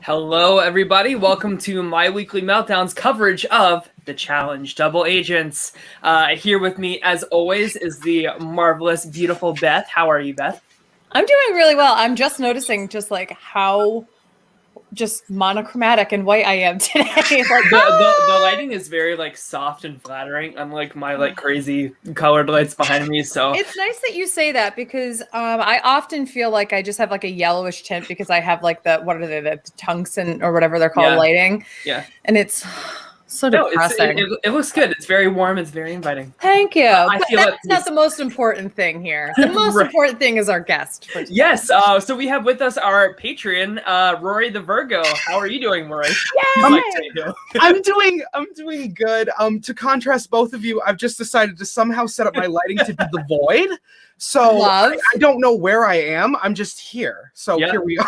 Hello, everybody. Welcome to my weekly Meltdown's coverage of the Challenge Double Agents. Here with me, as always, is the marvelous, beautiful Beth. How are you, Beth? I'm doing really well. I'm just noticing how monochromatic and white I am today. The lighting is very soft and flattering, unlike my crazy colored lights behind me. So it's nice that you say that because I often feel like I just have a yellowish tint because I have the tungsten or whatever they're called lighting. Yeah, and it's so depressing. It looks good. It's very warm. It's very inviting. Thank you. But that's not the most important thing here. The most important thing is our guest. Yes. So we have with us our patron, Rory the Virgo. How are you doing, Rory? I'm doing good. To contrast both of you, I've just decided to somehow set up my lighting to be the void. So I don't know where I am. I'm just here. So here we are.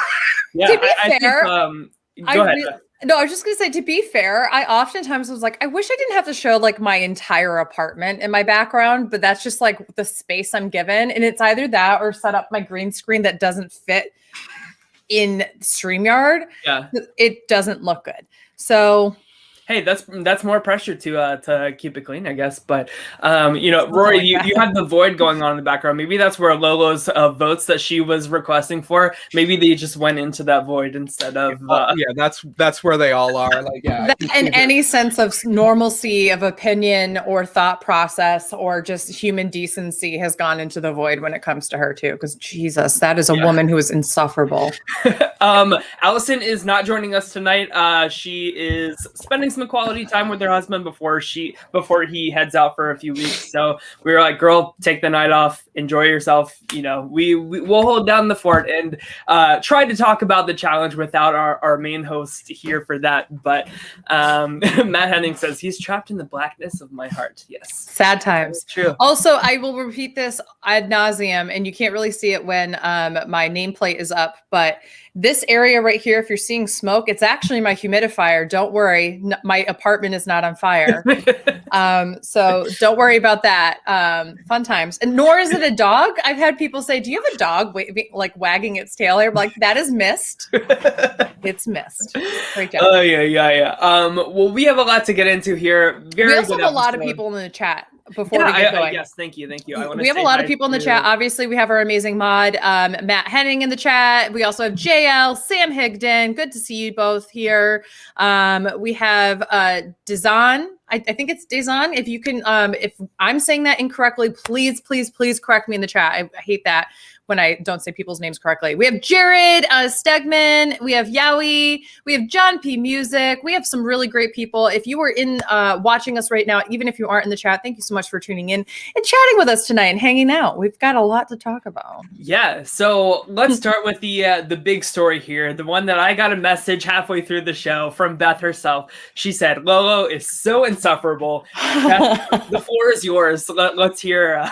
Yeah. To be fair, go ahead. No, I was just going to say, to be fair, I oftentimes was like, I wish I didn't have to show my entire apartment in my background, but that's just the space I'm given. And it's either that or set up my green screen that doesn't fit in StreamYard. Yeah. It doesn't look good. So hey, that's more pressure to keep it clean, I guess. But Rory, you had the void going on in the background. Maybe that's where Lolo's votes that she was requesting for. Maybe they just went into that void instead of. That's where they all are. And any sense of normalcy of opinion or thought process or just human decency has gone into the void when it comes to her too. Because Jesus, that is a woman who is insufferable. Allison is not joining us tonight. She is spending some quality time with her husband before he heads out for a few weeks. So we were like, girl, take the night off, enjoy yourself. We'll hold down the fort and try to talk about the challenge without our main host here for that. But Matt Henning says he's trapped in the blackness of my heart. Yes. Sad times. True. Also, I will repeat this ad nauseum, and you can't really see it when my nameplate is up, but this area right here, if you're seeing smoke, it's actually my humidifier. Don't worry. My apartment is not on fire. So don't worry about that. Fun times. And nor is it a dog. I've had people say, do you have a dog wagging its tail? I'm like, that is missed. It's missed. Great job. Oh, yeah. Well, we have a lot to get into here. We also have a lot of people in the chat. Before we get going. Yes, thank you. We have a lot of people in the chat. Obviously, we have our amazing mod, Matt Henning in the chat. We also have JL, Sam Higdon. Good to see you both here. We have Dazan. I think it's Dazan. If you can, if I'm saying that incorrectly, please correct me in the chat. I hate that when I don't say people's names correctly. We have Jared Stegman. We have Yowie. We have John P. Music. We have some really great people. If you were in watching us right now, even if you aren't in the chat, thank you so much for tuning in and chatting with us tonight and hanging out. We've got a lot to talk about. Yeah, so let's start with the big story here. The one that I got a message halfway through the show from Beth herself. She said, Lolo is so insufferable. Beth, the floor is yours. Let's hear...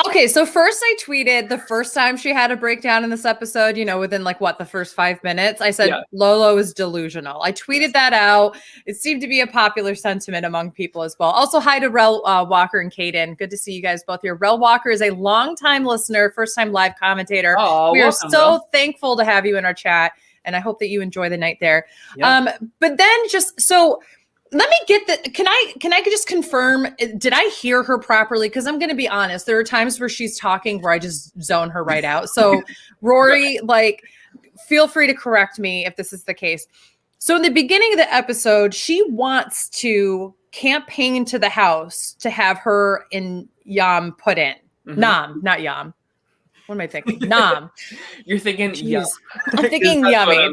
Okay, so first I tweeted the first time she had a breakdown in this episode, within the first 5 minutes, I said, Lolo is delusional. I tweeted that out. It seemed to be a popular sentiment among people as well. Also, hi to Rel Walker and Kaden. Good to see you guys both here. Rel Walker is a longtime listener, first-time live commentator. We are so thankful to have you in our chat, and I hope that you enjoy the night there. Yeah. But then let me get the, can I just confirm, did I hear her properly? Because I'm going to be honest, there are times where she's talking where I just zone her right out. So Rory, feel free to correct me if this is the case. So in the beginning of the episode, she wants to campaign to the house to have her and Yam put in. Mm-hmm. Nam, not Yam. What am I thinking? Nam. You're thinking yum. I'm thinking yummy.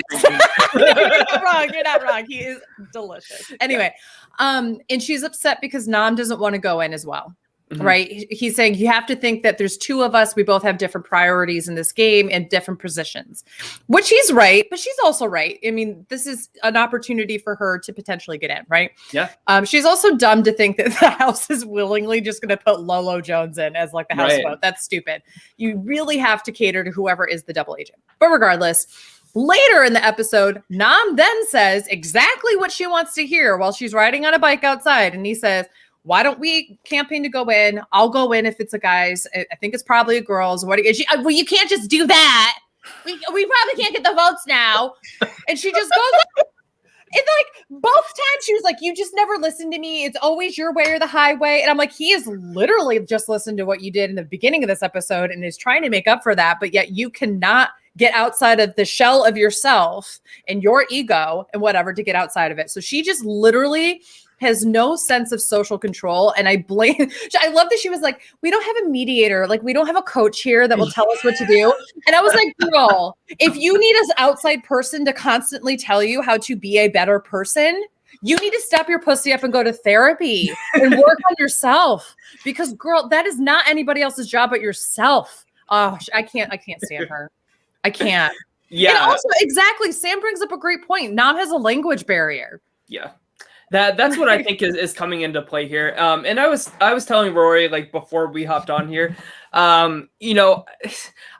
You're not wrong. He is delicious. Anyway, and she's upset because Nam doesn't want to go in as well. Mm-hmm. Right? He's saying you have to think that there's two of us. We both have different priorities in this game and different positions, which he's right, but she's also right. I mean, this is an opportunity for her to potentially get in, right? Yeah. She's also dumb to think that the house is willingly just going to put Lolo Jones in as the house vote. That's stupid. You really have to cater to whoever is the double agent. But regardless, later in the episode, Nam then says exactly what she wants to hear while she's riding on a bike outside. And he says, why don't we campaign to go in? I'll go in if it's a guy's. I think it's probably a girl's. Well, you can't just do that. we probably can't get the votes now. And she just goes up. And like both times she was like, you just never listen to me. It's always your way or the highway. And I'm like, he is literally just listened to what you did in the beginning of this episode and is trying to make up for that. But yet you cannot get outside of the shell of yourself and your ego and whatever to get outside of it. So she just literally has no sense of social control. And I love that she was like, we don't have a mediator. Like, we don't have a coach here that will tell us what to do. And I was like, girl, if you need an outside person to constantly tell you how to be a better person, you need to step your pussy up and go to therapy and work on yourself, because girl, that is not anybody else's job but yourself. Oh, I can't stand her. I can't. Yeah. And also, exactly. Sam brings up a great point. Nam has a language barrier. Yeah. That's what I think is coming into play here. And I was telling Rory, like, before we hopped on here, you know,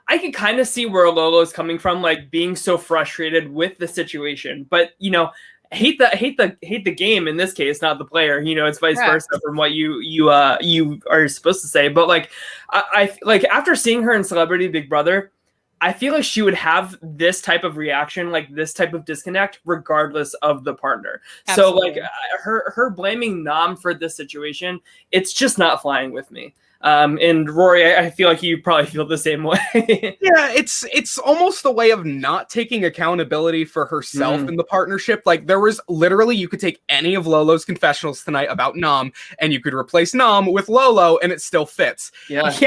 I can kind of see where Lolo is coming from, like being so frustrated with the situation, but you know, hate the game in this case, not the player. You know, it's vice versa from what you are supposed to say. But like, I like after seeing her in Celebrity Big Brother, I feel like she would have this type of reaction, like this type of disconnect, regardless of the partner. Absolutely. So like her blaming Nam for this situation, it's just not flying with me. And Rory, I feel like you probably feel the same way. Yeah, it's almost a way of not taking accountability for herself in the partnership. Like there was literally, you could take any of Lolo's confessionals tonight about Nam and you could replace Nam with Lolo and it still fits. Yeah.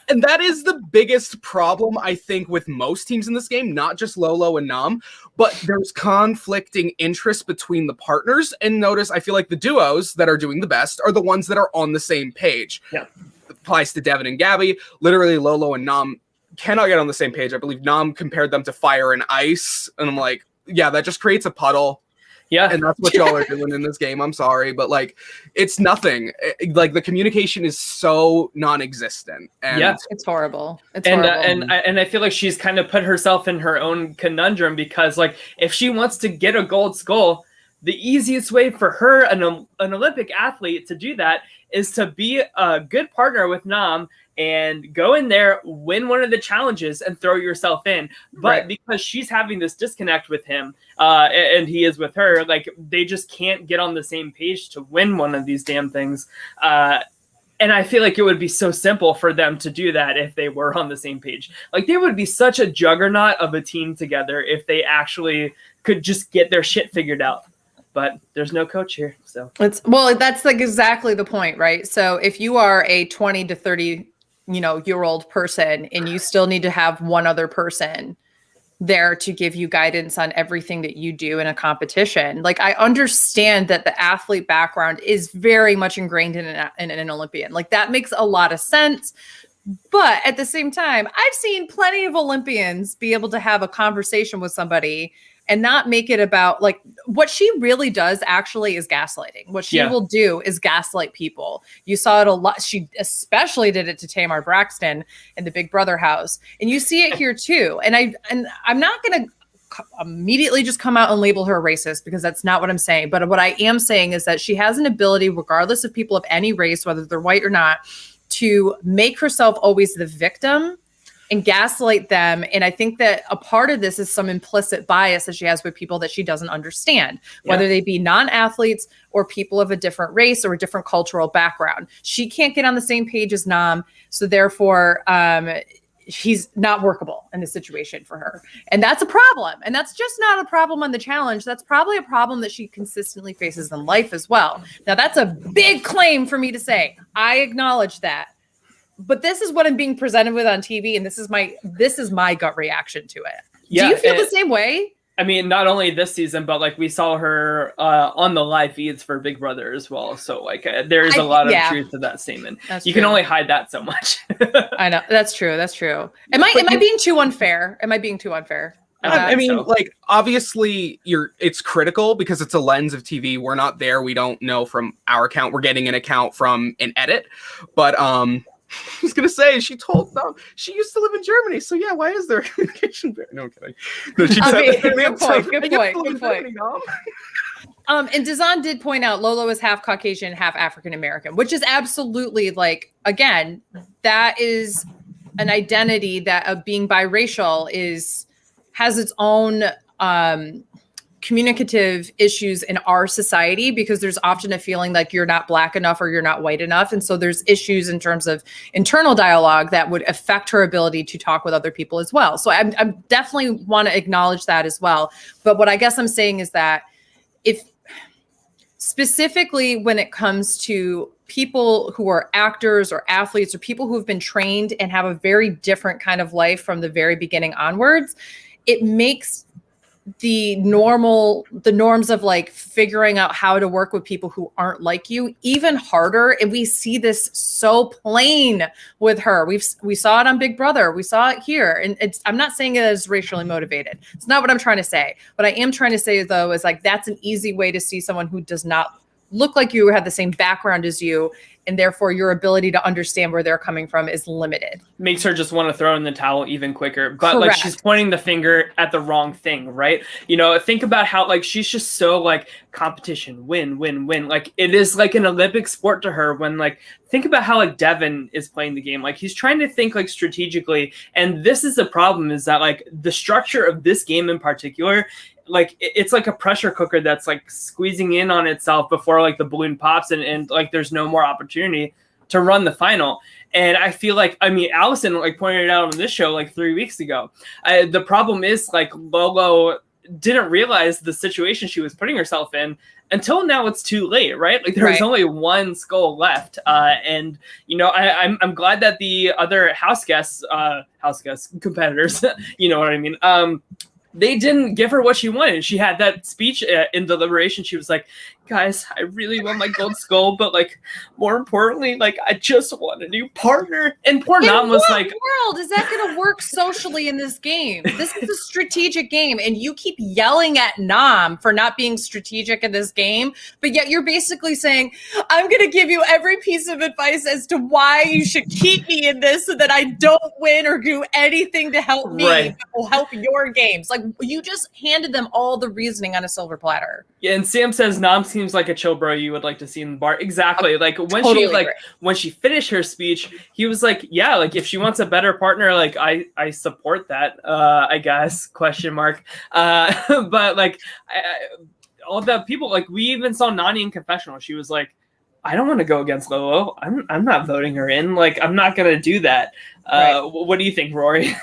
And that is the biggest problem, I think, with most teams in this game, not just Lolo and Nam, but there's conflicting interests between the partners. And notice, I feel like the duos that are doing the best are the ones that are on the same page. Yeah. It applies to Devin and Gabby. Literally, Lolo and Nam cannot get on the same page. I believe Nam compared them to fire and ice. And I'm like, yeah, that just creates a puddle. Yeah. And that's what y'all are doing in this game. I'm sorry, but like, it's nothing. Like the communication is so non-existent. And yeah, it's horrible. And I feel like she's kind of put herself in her own conundrum, because like, if she wants to get a gold skull, the easiest way for her, an Olympic athlete, to do that is to be a good partner with Nam and go in there, win one of the challenges, and throw yourself in. But because she's having this disconnect with him, and he is with her, like they just can't get on the same page to win one of these damn things. And I feel like it would be so simple for them to do that if they were on the same page. Like they would be such a juggernaut of a team together if they actually could just get their shit figured out. But there's no coach here, so that's like exactly the point, right? So if you are a 20 to 30 year old person and you still need to have one other person there to give you guidance on everything that you do in a competition. Like I understand that the athlete background is very much ingrained in an Olympian. Like that makes a lot of sense. But at the same time, I've seen plenty of Olympians be able to have a conversation with somebody and not make it about like what she really does actually is gaslighting. What she will do is gaslight people. You saw it a lot. She especially did it to Tamar Braxton in the Big Brother house. And you see it here too. And I'm not going to immediately just come out and label her racist, because that's not what I'm saying. But what I am saying is that she has an ability, regardless of people of any race, whether they're white or not, to make herself always the victim and gaslight them. And I think that a part of this is some implicit bias that she has with people that she doesn't understand, whether they be non-athletes or people of a different race or a different cultural background. She can't get on the same page as Nam. So therefore, he's not workable in this situation for her. And that's a problem. And that's just not a problem on the challenge. That's probably a problem that she consistently faces in life as well. Now, that's a big claim for me to say. I acknowledge that. But this is what I'm being presented with on TV, and this is my gut reaction to it. Yeah, do you feel the same way? I mean, not only this season, but like we saw her on the live feeds for Big Brother as well. So like there is a lot of truth to that statement. You can only hide that so much. I know. That's true. That's true. Am I being too unfair? I mean, like, obviously it's critical because it's a lens of TV. We're not there. We don't know from our account. We're getting an account from an edit. But I was gonna say she told them she used to live in Germany, so yeah, why is there a communication barrier? No, I'm kidding. No, she good point. And Dazan did point out Lolo is half Caucasian, half African American, which is absolutely like, again, that is an identity that of being biracial is has its own communicative issues in our society, because there's often a feeling like you're not Black enough or you're not white enough. And so there's issues in terms of internal dialogue that would affect her ability to talk with other people as well. So I'm definitely want to acknowledge that as well. But what I guess I'm saying is that if specifically when it comes to people who are actors or athletes or people who have been trained and have a very different kind of life from the very beginning onwards, it makes the norms of like figuring out how to work with people who aren't like you even harder. And we see this so plain with her. We saw it on Big Brother. We saw it here. And I'm not saying it as racially motivated. It's not what I'm trying to say. What I am trying to say though, is like, that's an easy way to see someone who does not look like you or have the same background as you, and therefore your ability to understand where they're coming from is limited. Makes her just want to throw in the towel even quicker. But Correct. like, she's pointing the finger at the wrong thing, right? You know, think about how like she's just so like competition, win. Like it is like an Olympic sport to her. When like, think about how like Devin is playing the game. Like he's trying to think like strategically. And this is the problem, is that like the structure of this game in particular, like it's like a pressure cooker that's like squeezing in on itself before like the balloon pops, and like there's no more opportunity to run the final. And I feel like, I mean, Allison like pointed it out on this show like 3 weeks ago. The problem is like Lolo didn't realize the situation she was putting herself in until now. It's too late, right? Like there was only one skull left. And you know, I'm glad that the other house guests competitors, you know what I mean? They didn't give her what she wanted. She had that speech in deliberation. She was like, guys, I really want my gold skull, but like more importantly, like I just want a new partner. And poor Nam was like, world is that going to work socially in this game? This is a strategic game, and you keep yelling at Nam for not being strategic in this game, but yet you're basically saying, I'm going to give you every piece of advice as to why you should keep me in this so that I don't win or do anything to help me, that will help your games. Like you just handed them all the reasoning on a silver platter. Yeah, and Sam says Nam seems like a chill bro you would like to see in the bar. Exactly. Like when totally when she finished her speech, he was like, yeah, like if she wants a better partner, like I support that, I guess, question mark. But like all the people, like we even saw Nani in confessional. She was like, I don't want to go against Lolo. I'm not voting her in. Like, I'm not going to do that. What do you think, Rory?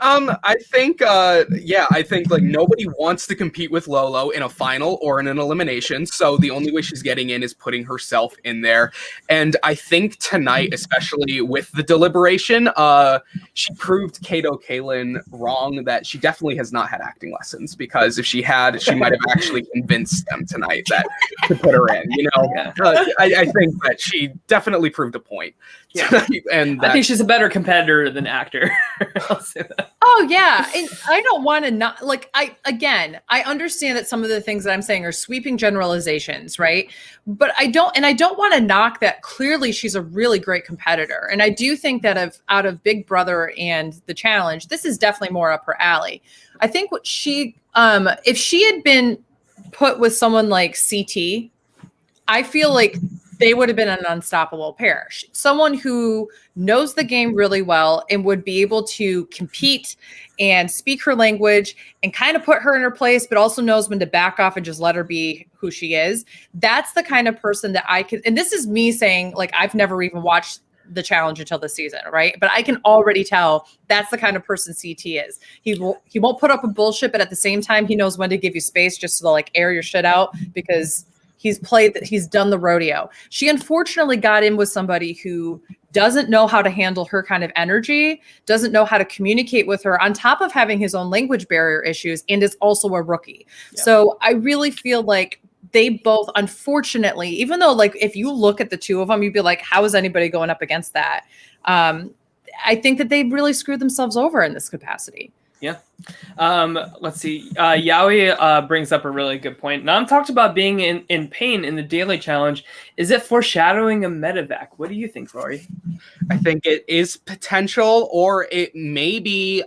I think like nobody wants to compete with Lolo in a final or in an elimination. So the only way she's getting in is putting herself in there. And I think tonight, especially with the deliberation, she proved Kato Kaelin wrong, that she definitely has not had acting lessons, because if she had, she might have actually convinced them tonight that to put her in, you know. I think that she definitely proved a point tonight, and I think she's a better competitor than actor. I'll say that. Oh yeah, and I don't want to not like I understand that some of the things that I'm saying are sweeping generalizations, right? But I don't want to knock that. Clearly, she's a really great competitor, and I do think that out of Big Brother and the challenge, this is definitely more up her alley. I think what she, if she had been put with someone like CT, I feel like they would have been an unstoppable pair. Someone who knows the game really well and would be able to compete and speak her language and kind of put her in her place, but also knows when to back off and just let her be who she is. That's the kind of person that I could, and this is me saying, like, I've never even watched the challenge until this season, right? But I can already tell that's the kind of person CT is. He won't put up with bullshit, but at the same time, he knows when to give you space just to like air your shit out, because he's done the rodeo. She unfortunately got in with somebody who doesn't know how to handle her kind of energy, doesn't know how to communicate with her, on top of having his own language barrier issues, and is also a rookie. Yeah. So I really feel like they both, unfortunately, even though like if you look at the two of them, you'd be like, how is anybody going up against that? I think that they really screwed themselves over in this capacity. Yeah. Let's see. Yaoi brings up a really good point. Nam talked about being in pain in the daily challenge. Is it foreshadowing a medevac? What do you think, Rory? I think it is potential, or it may be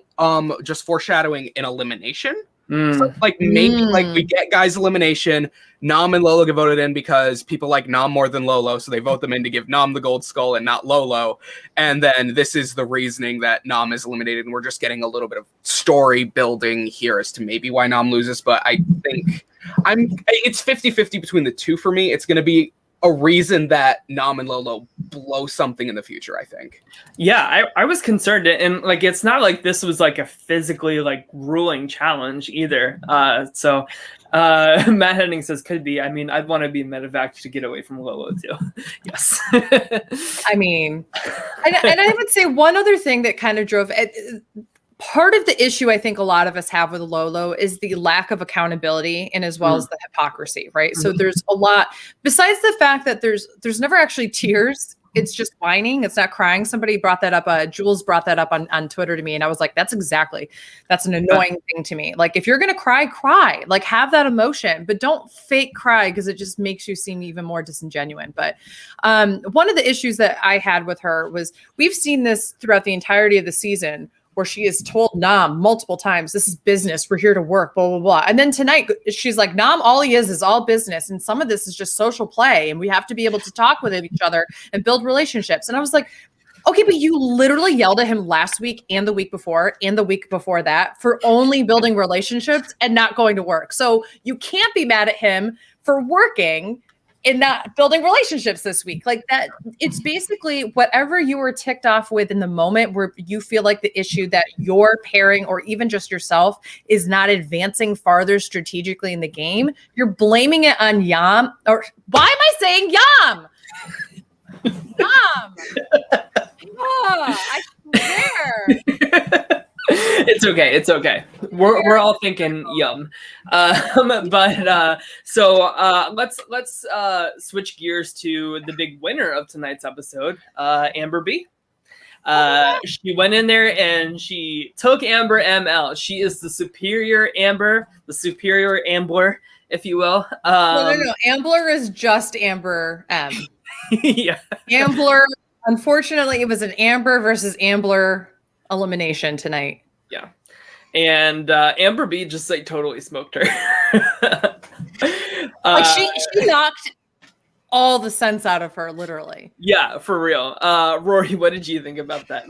just foreshadowing an elimination. So, like, maybe like we get guys elimination. Nam and Lolo get voted in because people like Nam more than Lolo, so they vote them in to give Nam the gold skull and not Lolo. And then this is the reasoning that Nam is eliminated, and we're just getting a little bit of story building here as to maybe why Nam loses. But I think it's 50-50 between the two for me. It's going to be a reason that Nam and Lolo blow something in the future, I think. Yeah, I was concerned, and like it's not like this was like a physically like grueling challenge either. So Matt Henning says could be. I mean, I'd want to be medevac to get away from Lolo too. Yes. I mean, and I would say one other thing that kind of drove it. Part of the issue I think a lot of us have with Lolo is the lack of accountability and as well as the hypocrisy, right? So there's a lot, besides the fact that there's never actually tears. It's just whining. It's not crying. Somebody brought that up. Jules brought that up on Twitter to me. And I was like, that's an annoying thing to me. Like, if you're going to cry, like have that emotion, but don't fake cry because it just makes you seem even more disingenuous. But one of the issues that I had with her was we've seen this throughout the entirety of the season where she has told Nam multiple times, this is business. We're here to work, blah, blah, blah. And then tonight she's like, Nam, all he is all business. And some of this is just social play. And we have to be able to talk with each other and build relationships. And I was like, okay, but you literally yelled at him last week and the week before and the week before that for only building relationships and not going to work. So you can't be mad at him for working and not building relationships this week. Like that, it's basically whatever you were ticked off with in the moment where you feel like the issue that your pairing or even just yourself is not advancing farther strategically in the game. You're blaming it on Yam. Or why am I saying Yam? Yam. Oh, I swear. It's okay. We're all thinking yum. So let's switch gears to the big winner of tonight's episode, Amber B. She went in there and she took Amber M out. She is the superior Amber, the superior Ambler, if you will. No. Ambler is just Amber M. Yeah. Ambler, unfortunately, it was an Amber versus Ambler elimination tonight. Yeah. And Amber B just like totally smoked her. Like she knocked all the sense out of her, literally. Yeah, for real. Rory, what did you think about that?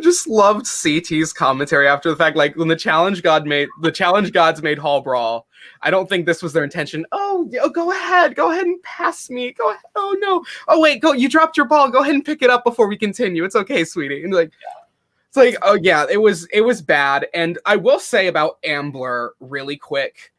just loved CT's commentary after the fact. Like when the challenge gods made Hall Brawl, I don't think this was their intention. Oh, go ahead and pass me. Go ahead. Oh no. Oh wait, you dropped your ball. Go ahead and pick it up before we continue. It's okay, sweetie. And like, it's like, oh yeah, it was bad. And I will say about Ambler really quick.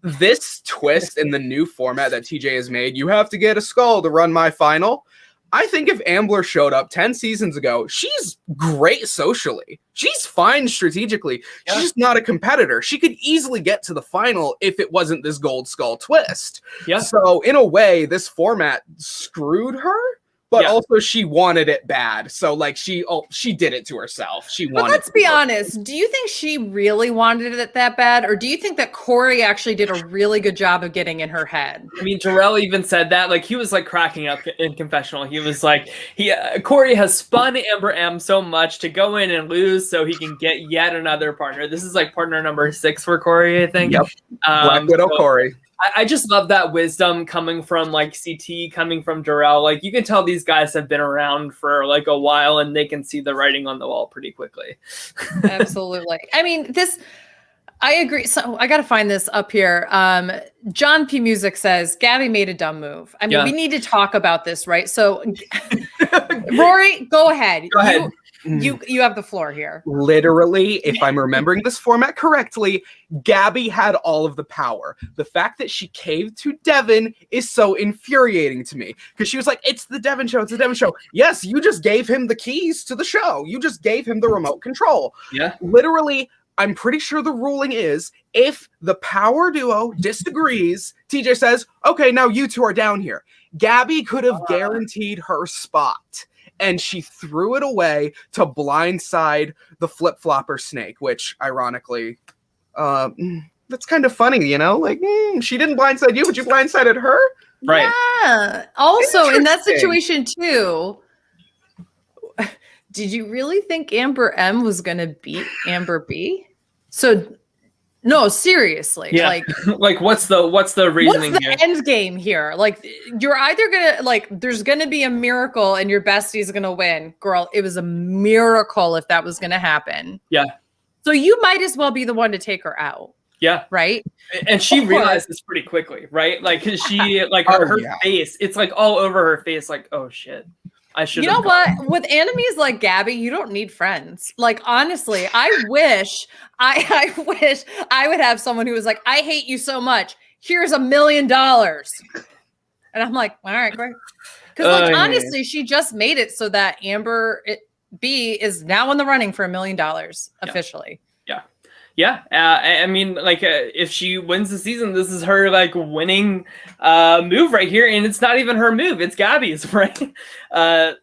This twist in the new format that TJ has made, you have to get a skull to run my final. I think if Ambler showed up 10 seasons ago, she's great socially. She's fine strategically. Yeah. She's just not a competitor. She could easily get to the final if it wasn't this gold skull twist. Yeah. So in a way, this format screwed her. But also she wanted it bad. So like she did it to herself. But let's be honest. Do you think she really wanted it that bad? Or do you think that Corey actually did a really good job of getting in her head? I mean, Jarrell even said that. Like he was like cracking up in confessional. He was like, Corey has spun Amber M so much to go in and lose so he can get yet another partner. This is like partner number 6 for Corey, I think. Yep. Black Widow Corey. I just love that wisdom coming from like CT, coming from Jarrell. Like you can tell these guys have been around for like a while and they can see the writing on the wall pretty quickly. Absolutely. I mean, I agree. So I got to find this up here. John P. Music says, Gabby made a dumb move. I mean, we need to talk about this, right? So Rory, go ahead. Go ahead. You have the floor here. Literally, if I'm remembering this format correctly, Gabby had all of the power. The fact that she caved to Devin is so infuriating to me because she was like, it's the Devin show. It's the Devin show. Yes, you just gave him the keys to the show. You just gave him the remote control. Yeah. Literally, I'm pretty sure the ruling is if the power duo disagrees, TJ says, okay, now you two are down here. Gabby could have guaranteed her spot. And she threw it away to blindside the flip-flopper snake, which, ironically, that's kind of funny, you know? Like, she didn't blindside you, but you blindsided her? Right. Yeah. Also, in that situation, too, did you really think Amber M was going to beat Amber B? So No, seriously. Yeah. Like, like what's the reasoning what's the here? end game here? Like, you're either gonna like, there's gonna be a miracle and your bestie's gonna win. Girl, it was a miracle if that was gonna happen. Yeah. So you might as well be the one to take her out. Yeah. Right. And she realized this pretty quickly, right? Like she like her face, it's like all over her face, like, oh shit. I should. You know what? With enemies like Gabby, you don't need friends. Like, honestly, I wish I wish I would have someone who was like, I hate you so much. Here's $1 million. And I'm like, all right, great. Because like honestly, she just made it so that Amber B is now in the running for $1 million officially. Yeah. I mean, like, if she wins the season, this is her like winning move right here, and it's not even her move; it's Gabby's, right?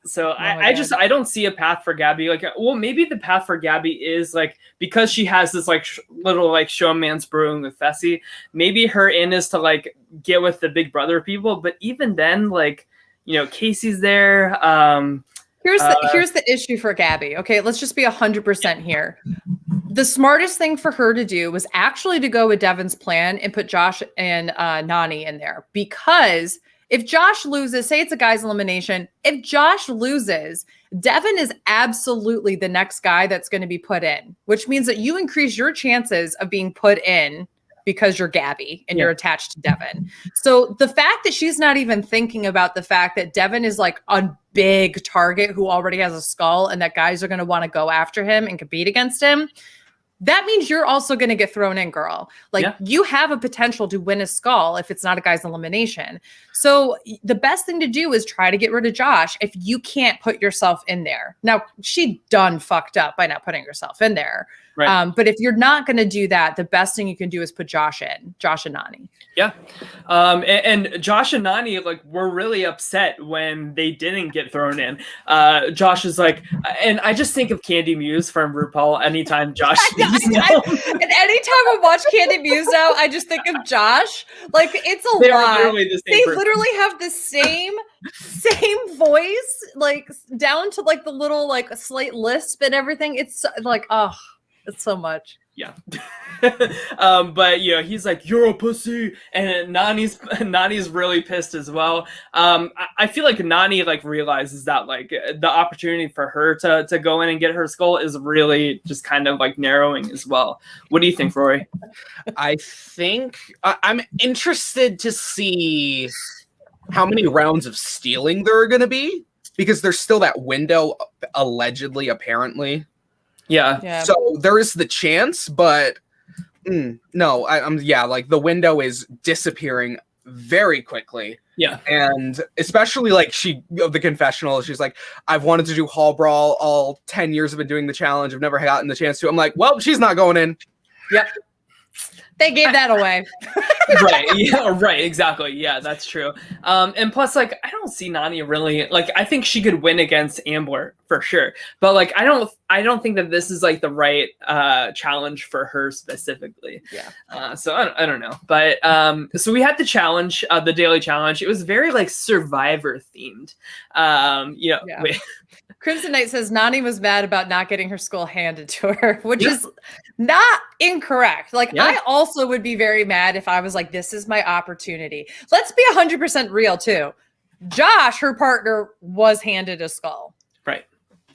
So I don't see a path for Gabby. Like, well, maybe the path for Gabby is like because she has this like little like showman's brewing with Fessy. Maybe her in is to like get with the Big Brother people, but even then, like, you know, Casey's there. Here's the issue for Gabby. Okay, let's just be 100% here. The smartest thing for her to do was actually to go with Devin's plan and put Josh and Nany in there. Because if Josh loses, say it's a guy's elimination, if Josh loses, Devin is absolutely the next guy that's going to be put in, which means that you increase your chances of being put in because you're Gabby and you're attached to Devin. So the fact that she's not even thinking about the fact that Devin is like a big target who already has a skull and that guys are going to want to go after him and compete against him, that means you're also going to get thrown in, girl. Like you have a potential to win a skull if it's not a guy's elimination. So the best thing to do is try to get rid of Josh if you can't put yourself in there. Now, she done fucked up by not putting herself in there. Right. But if you're not going to do that, the best thing you can do is put Josh in, Josh and Nany. Yeah. And Josh and Nany, like, were really upset when they didn't get thrown in. Josh is like, and I just think of Candy Muse from RuPaul anytime Josh and anytime I watch Candy Muse now, I just think of Josh. Like, it's a lot. They literally have the same voice, like down to like the little like slight lisp and everything. It's like, oh, it's so much. Yeah. But you know, he's like, you're a pussy, and Nany's really pissed as well. I feel like Nany like realizes that like the opportunity for her to go in and get her skull is really just kind of like narrowing as well. What do you think, Rory? I think I'm interested to see how many rounds of stealing there are going to be, because there's still that window, allegedly, apparently. Yeah. So there is the chance, but no, like the window is disappearing very quickly. Yeah. And especially like the confessional, she's like, I've wanted to do Hall Brawl all 10 years I've been doing the challenge. I've never gotten the chance to. I'm like, well, she's not going in. Yep. They gave that away. Right. Yeah. Right. Exactly. Yeah, that's true. And plus, like, I don't see Nany really. Like, I think she could win against Ambler for sure, but like, I don't think that this is like the right challenge for her specifically. Yeah. So I don't know, but so we had the challenge, the daily challenge. It was very like Survivor themed. Wait. Crimson Knight says Nany was mad about not getting her skull handed to her, which is not incorrect. Like, I also would be very mad if I was like, this is my opportunity. Let's be 100% real too. Josh, her partner, was handed a skull. Right.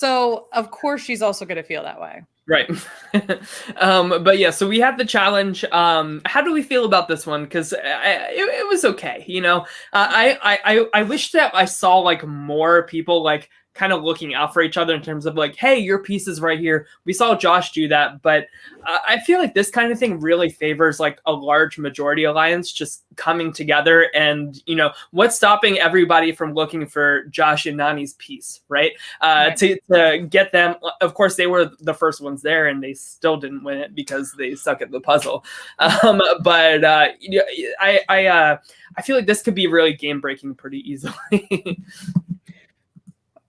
So of course she's also going to feel that way. Right. But yeah, so we had the challenge. How do we feel about this one? Because it was okay. You know, I wish that I saw like more people like kind of looking out for each other in terms of like, hey, your piece is right here. We saw Josh do that, but I feel like this kind of thing really favors like a large majority alliance just coming together, and you know, what's stopping everybody from looking for Josh and Nany's piece, right? To get them. Of course, they were the first ones there, and they still didn't win it because they suck at the puzzle. But I feel like this could be really game breaking pretty easily.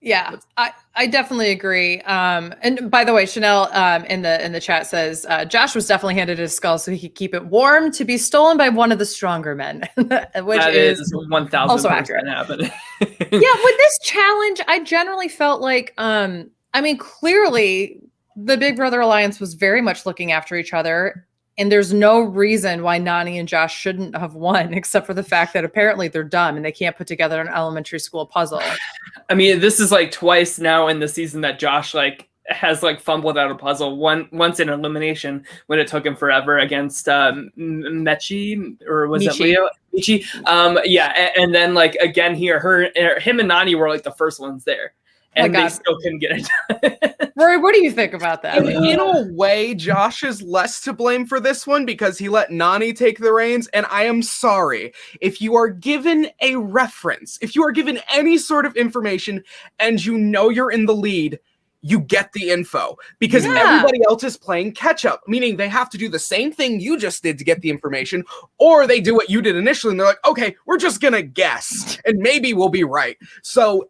Yeah, I definitely agree. And by the way, Chanel in the chat says Josh was definitely handed his skull so he could keep it warm to be stolen by one of the stronger men, which is 1,000% happening. Yeah, with this challenge, I generally felt like, I mean, clearly the Big Brother Alliance was very much looking after each other. And there's no reason why Nany and Josh shouldn't have won, except for the fact that apparently they're dumb and they can't put together an elementary school puzzle. I mean, this is like twice now in the season that Josh like has like fumbled out a puzzle. Once in elimination when it took him forever against Mechi, or was it Leo? Michi. Yeah, and then like again here, him and Nany were like the first ones there. And they still couldn't get it done. Rory, what do you think about that? In a way, Josh is less to blame for this one because he let Nany take the reins. And I am sorry. If you are given a reference, if you are given any sort of information and you know you're in the lead, you get the info because everybody else is playing catch up, meaning they have to do the same thing you just did to get the information, or they do what you did initially and they're like, okay, we're just going to guess and maybe we'll be right. So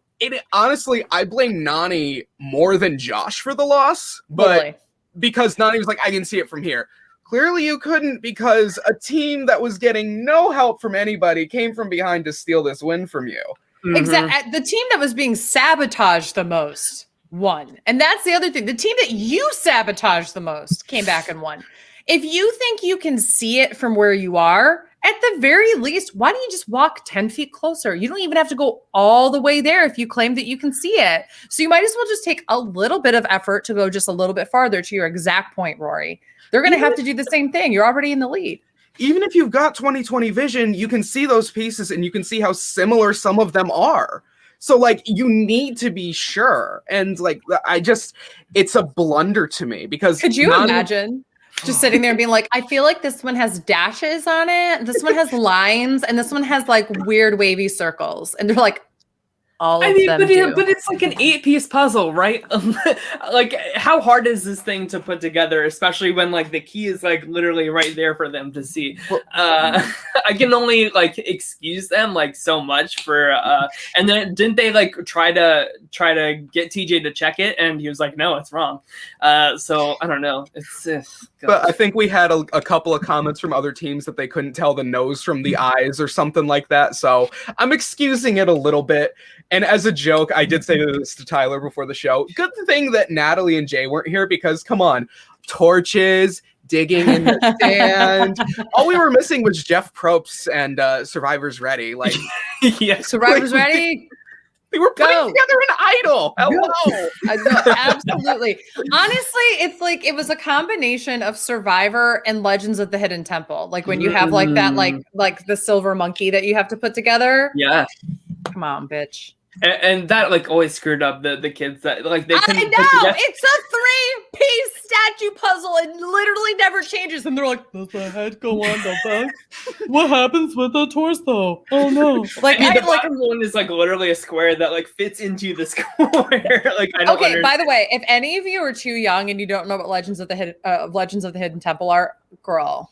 honestly, I blame Nany more than Josh for the loss, but because Nany was like, I didn't see it from here. Clearly you couldn't, because a team that was getting no help from anybody came from behind to steal this win from you. Mm-hmm. Exactly. The team that was being sabotaged the most won. And that's the other thing. The team that you sabotaged the most came back and won. If you think you can see it from where you are, at the very least, why don't you just walk 10 feet closer? You don't even have to go all the way there if you claim that you can see it. So you might as well just take a little bit of effort to go just a little bit farther to your exact point, Rory. They're going to have to do the same thing. You're already in the lead. Even if you've got 20/20 vision, you can see those pieces and you can see how similar some of them are. So, like, you need to be sure. And, like, it's a blunder to me because... Could you imagine... just sitting there and being like, I feel like this one has dashes on it. This one has lines. And this one has like weird wavy circles. And they're like, all of them do. But it's like an 8-piece puzzle, right? Like, how hard is this thing to put together, especially when like the key is like literally right there for them to see? I can only like excuse them like so much for and then didn't they like try to get TJ to check it, and he was like, no, it's wrong. So I don't know. But I think we had a couple of comments from other teams that they couldn't tell the nose from the eyes or something like that. So I'm excusing it a little bit. And as a joke, I did say this to Tyler before the show. Good thing that Natalie and Jay weren't here because, come on, torches, digging in the sand. All we were missing was Jeff Probst and Survivor's Ready. Like, yeah, Survivor's Ready. We were putting together an idol. Hello. Absolutely. Honestly, it's like it was a combination of Survivor and Legends of the Hidden Temple. Like when you have like that, like the silver monkey that you have to put together. Yeah. Come on, bitch. And that like always screwed up the kids that like they couldn't. I know it's a 3-piece statue puzzle. It literally never changes, and they're like, "Does the head go on the back? What happens with the torso? Oh no!" Like the bottom one is like literally a square that like fits into the square. Like I don't. Okay. By the way, if any of you are too young and you don't know what Legends of the Hidden Temple are, girl.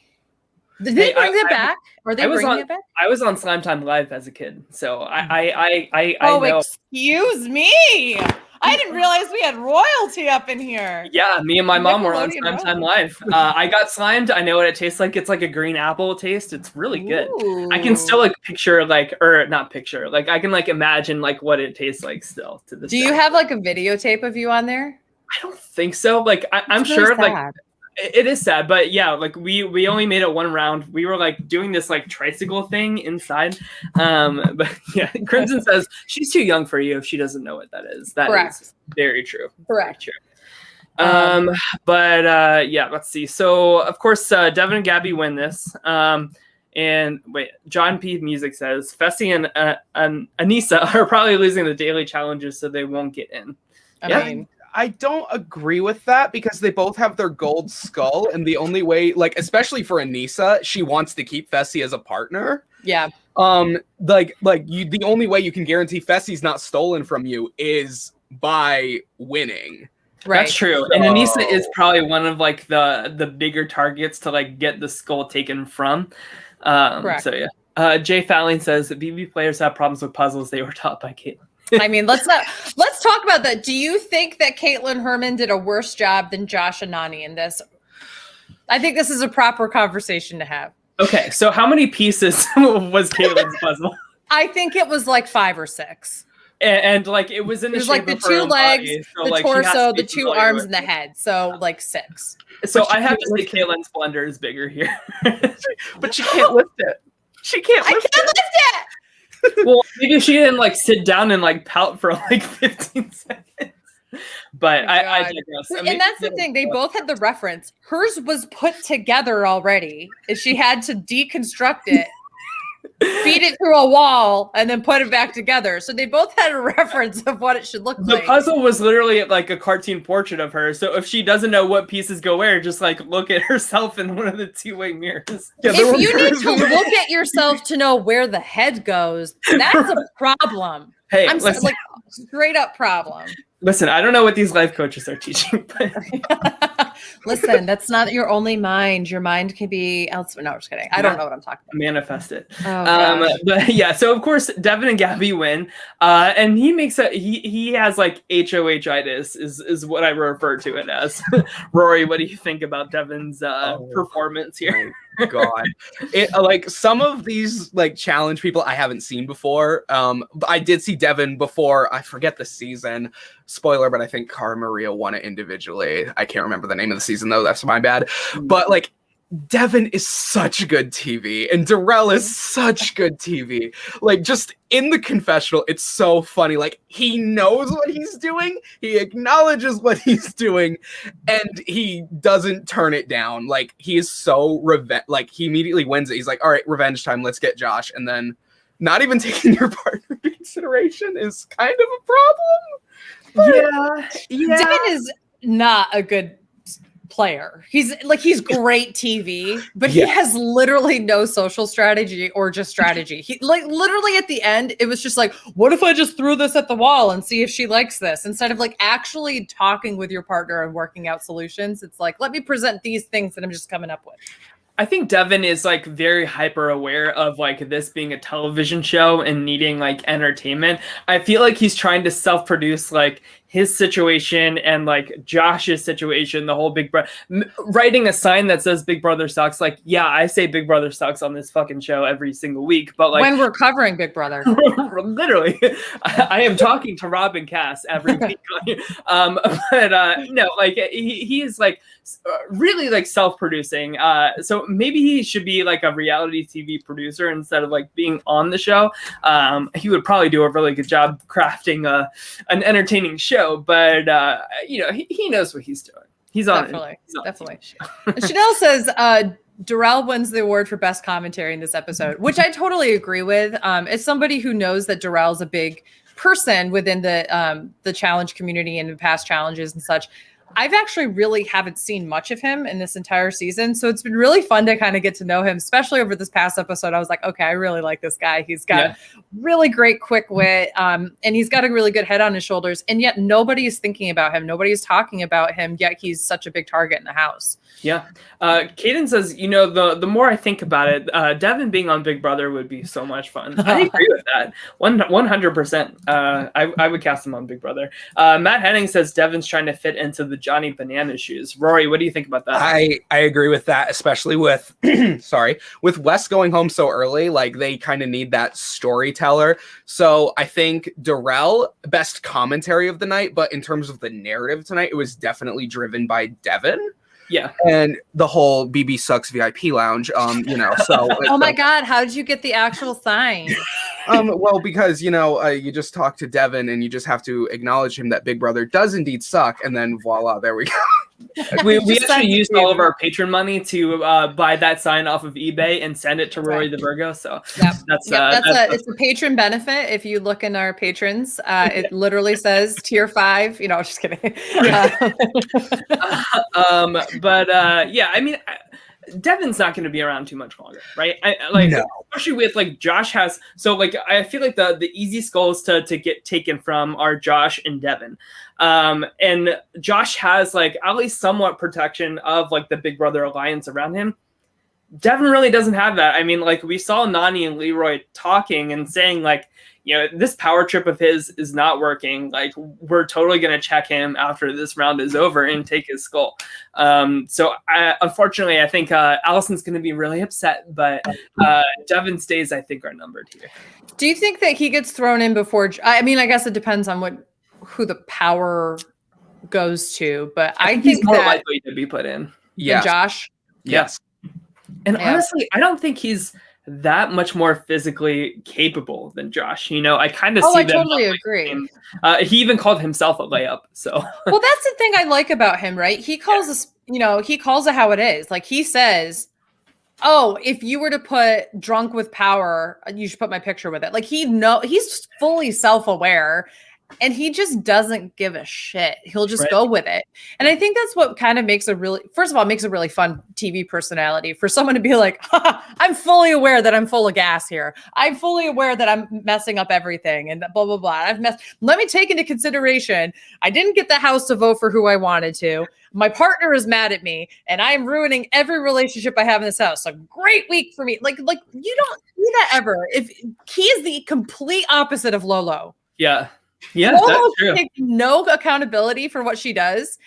Did they bring it back? Are they bringing it back? I was on Slime Time Live as a kid, so I know. Excuse me! I didn't realize we had royalty up in here. Yeah, me and my mom were on Slime Time Live. I got slimed. I know what it tastes like. It's like a green apple taste. It's really good. Ooh. I can still like picture like, or not picture, like I can like imagine like what it tastes like still to this day. Do you have like a videotape of you on there? I don't think so. Like I'm sure like. It is sad, but yeah, like we only made it one round. We were like doing this like tricycle thing inside. But yeah, Crimson says she's too young for you if she doesn't know what that is. That is very true. Correct. Very true. But yeah, let's see. So of course, Devin and Gabby win this. And wait, John P. Music says Fessy and Anissa are probably losing the daily challenges, so they won't get in. I mean, I don't agree with that because they both have their gold skull, and the only way, like, especially for Anissa, she wants to keep Fessy as a partner. Yeah. The only way you can guarantee Fessy's not stolen from you is by winning. Right. That's true. And Anissa is probably one of like the bigger targets to like get the skull taken from. Correct. So yeah. Jay Fallon says that BB players have problems with puzzles they were taught by Caitlin. I mean, let's talk about that. Do you think that Caitlin Herman did a worse job than Josh and Nany in this? I think this is a proper conversation to have. Okay, so how many pieces was Caitlin's puzzle? I think it was like 5 or 6. And like it was in the There's shape like the of her two own legs, body, so, the like, she has to torso, be the two familiar arms, with and the it. head. So like 6. So But I have to say lift it. Caitlin's blender is bigger here. But she can't lift it. She can't lift I can't it. lift it. Well, maybe she didn't like sit down and like pout for like 15 seconds. But I digress. I mean, And that's the thing. They both had the reference. Hers was put together already. She had to deconstruct it, feed it through a wall, and then put it back together. So they both had a reference of what it should look the like. puzzle was literally like a cartoon portrait of her. So if she doesn't know what pieces go where, just like look at herself in one of the two-way mirrors. Yeah, If you need to look at yourself to know where the head goes, that's a problem. Hey, I'm listen, like straight up problem. listen, I don't know what these life coaches are teaching, but Listen, that's not your only mind. Your mind can be elsewhere. No, I'm just kidding. I don't know what I'm talking about. manifest it. Oh, gosh. But yeah, so of course Devin and Gabby win, and he has like HOH-itis is what I refer to it as. Rory, what do you think about Devin's performance here? God, it like some of these like challenge people I haven't seen before. I did see Devin before. I forget the season. Spoiler, but I think Cara Maria won it individually. I can't remember the name of the season though. That's my bad. But like Devin is such good TV and Darrell is such good TV. Like just in the confessional, it's so funny. Like he knows what he's doing. He acknowledges what he's doing and he doesn't turn it down. Like he is so like he immediately wins it. He's like, all right, revenge time. Let's get Josh. And then not even taking your partner into consideration is kind of a problem. Yeah. Devin is not a good player. He's great TV, but he has literally no social strategy or just strategy. He like literally at the end, it was just like, what if I just threw this at the wall and see if she likes this? Instead of like actually talking with your partner and working out solutions, it's like, let me present these things that I'm just coming up with. I think Devin is like very hyper aware of like this being a television show and needing like entertainment. I feel like he's trying to self-produce like his situation and like Josh's situation, the whole Big Brother, writing a sign that says Big Brother sucks. Like, yeah, I say Big Brother sucks on this fucking show every single week, but like when we're covering Big Brother, literally, I am talking to Rob and Cass every week. No, like he is like really like self-producing. So maybe he should be like a reality TV producer instead of like being on the show. He would probably do a really good job crafting an entertaining show. But he knows what he's doing. He's on it. Definitely. Chanel says Darrell wins the award for best commentary in this episode, which I totally agree with. As somebody who knows that Darrell's a big person within the challenge community and the past challenges and such, I've actually really haven't seen much of him in this entire season. So it's been really fun to kind of get to know him, especially over this past episode. I was like, okay, I really like this guy. He's got really great quick wit. And he's got a really good head on his shoulders. And yet nobody is thinking about him. Nobody's talking about him, yet he's such a big target in the house. Yeah. Kaden says, the more I think about it, Devin being on Big Brother would be so much fun. I agree with that. 100%. I would cast him on Big Brother. Matt Henning says Devin's trying to fit into the Johnny Banana shoes. Rory, what do you think about that? I agree with that, especially with with Wes going home so early. Like they kind of need that storyteller. So I think Darrell, best commentary of the night, but in terms of the narrative tonight, it was definitely driven by Devin. Yeah. And the whole BB Sucks VIP lounge, so. Oh my God, how did you get the actual sign? Well, because, you just talk to Devin and you just have to acknowledge him that Big Brother does indeed suck. And then voila, there we go. we actually used all of our patron money to buy that sign off of eBay and send it to Rory the Virgo. So it's a patron benefit. If you look in our patrons, it literally says tier 5. Just kidding. I mean, Devin's not going to be around too much longer, right? Especially with like Josh has. So like I feel like the easy skulls to get taken from are Josh and Devin, and Josh has like at least somewhat protection of like the Big Brother alliance around him. Devin really doesn't have that. I mean, like we saw Nani and Leroy talking and saying like, this power trip of his is not working. Like, we're totally going to check him after this round is over and take his skull. Unfortunately, I think Allison's going to be really upset, but Devin's days, I think, are numbered here. Do you think that he gets thrown in before? I mean, I guess it depends on who the power goes to, but I think he's more that likely to be put in. Yeah, Josh. Yes. And honestly, I don't think he's that much more physically capable than Josh. I kind of see I them. totally agree. He even called himself a layup. So well, that's the thing I like about him, right? He calls us, he calls it how it is. Like, he says, oh, if you were to put drunk with power, you should put my picture with it. Like, he's fully self-aware. And he just doesn't give a shit. He'll just go with it. And I think that's what kind of makes a really fun TV personality, for someone to be like, I'm fully aware that I'm full of gas here. I'm fully aware that I'm messing up everything and blah, blah, blah. Let me take into consideration, I didn't get the house to vote for who I wanted to. My partner is mad at me and I'm ruining every relationship I have in this house. A great week for me. Like you don't see that ever. If he is the complete opposite of Lolo. Yeah. Yeah, Lolo takes no accountability for what she does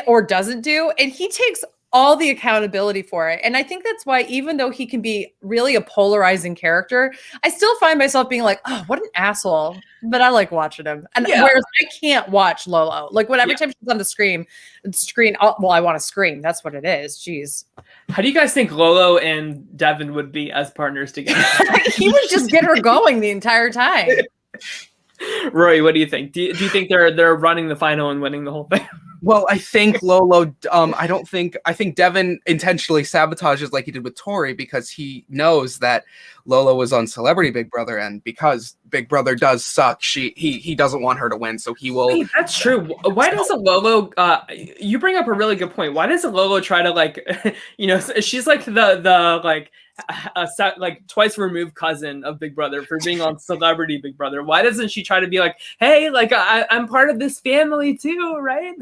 or doesn't do, and he takes all the accountability for it. And I think that's why, even though he can be really a polarizing character, I still find myself being like, oh, what an asshole. But I like watching him. And whereas I can't watch Lolo. Like, every time she's on the screen, I want to scream. That's what it is. Jeez. How do you guys think Lolo and Devin would be as partners together? He would just get her going the entire time. Rory, what do you think? Do you think they're running the final and winning the whole thing? Well, I think Lolo, I think Devin intentionally sabotages like he did with Tori, because he knows that Lolo was on Celebrity Big Brother, and because Big Brother does suck, he doesn't want her to win, so he will. Hey, that's true. Why doesn't Lolo, you bring up a really good point. Why doesn't Lolo try to she's like the twice removed cousin of Big Brother for being on Celebrity Big Brother. Why doesn't she try to be like, hey, like I'm part of this family too, right?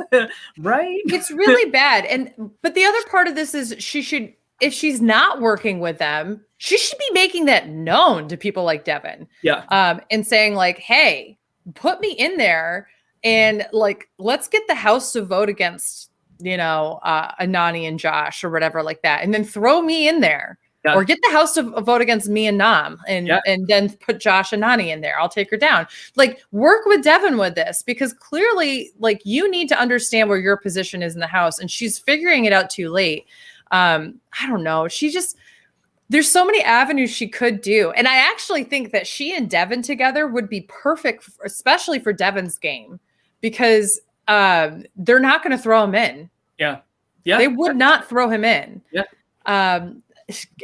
Right? It's really bad. But the other part of this is she should, if she's not working with them, she should be making that known to people like Devin. Yeah. And saying like, hey, put me in there and like, let's get the house to vote against, Anani and Josh or whatever like that. And then throw me in there. Yeah. Or get the house to vote against me and Nam and then put Josh and Nani in there. I'll take her down. Like, work with Devin with this, because clearly, like, you need to understand where your position is in the house, and she's figuring it out too late. I don't know. There's so many avenues she could do. And I actually think that she and Devin together would be perfect, especially for Devin's game, because they're not going to throw him in. Yeah. Yeah. They would not throw him in. Yeah.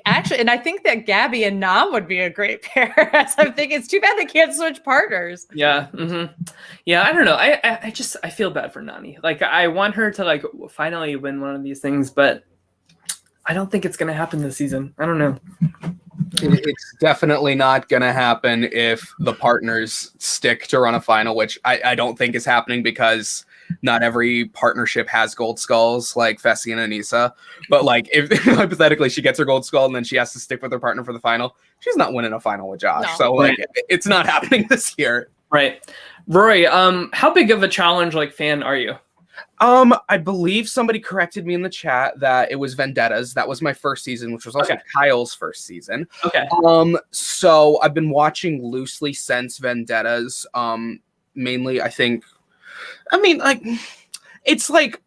Actually, and I think that Gabby and Nam would be a great pair. As I'm thinking, it's too bad they can't switch partners. Yeah. Mm-hmm. Yeah. I don't know. I feel bad for Nani. Like, I want her to like finally win one of these things, but I don't think it's going to happen this season. I don't know. It's definitely not going to happen if the partners stick to run a final, which I don't think is happening, because not every partnership has gold skulls like Fessy and Anissa. But like, if hypothetically she gets her gold skull and then she has to stick with her partner for the final, she's not winning a final with Josh. No. So like, it's not happening this year. Right. Rory, how big of a challenge fan are you? I believe somebody corrected me in the chat that it was Vendettas. That was my first season, which was also Kyle's first season. Okay. So I've been watching loosely since Vendettas. Mainly, it's like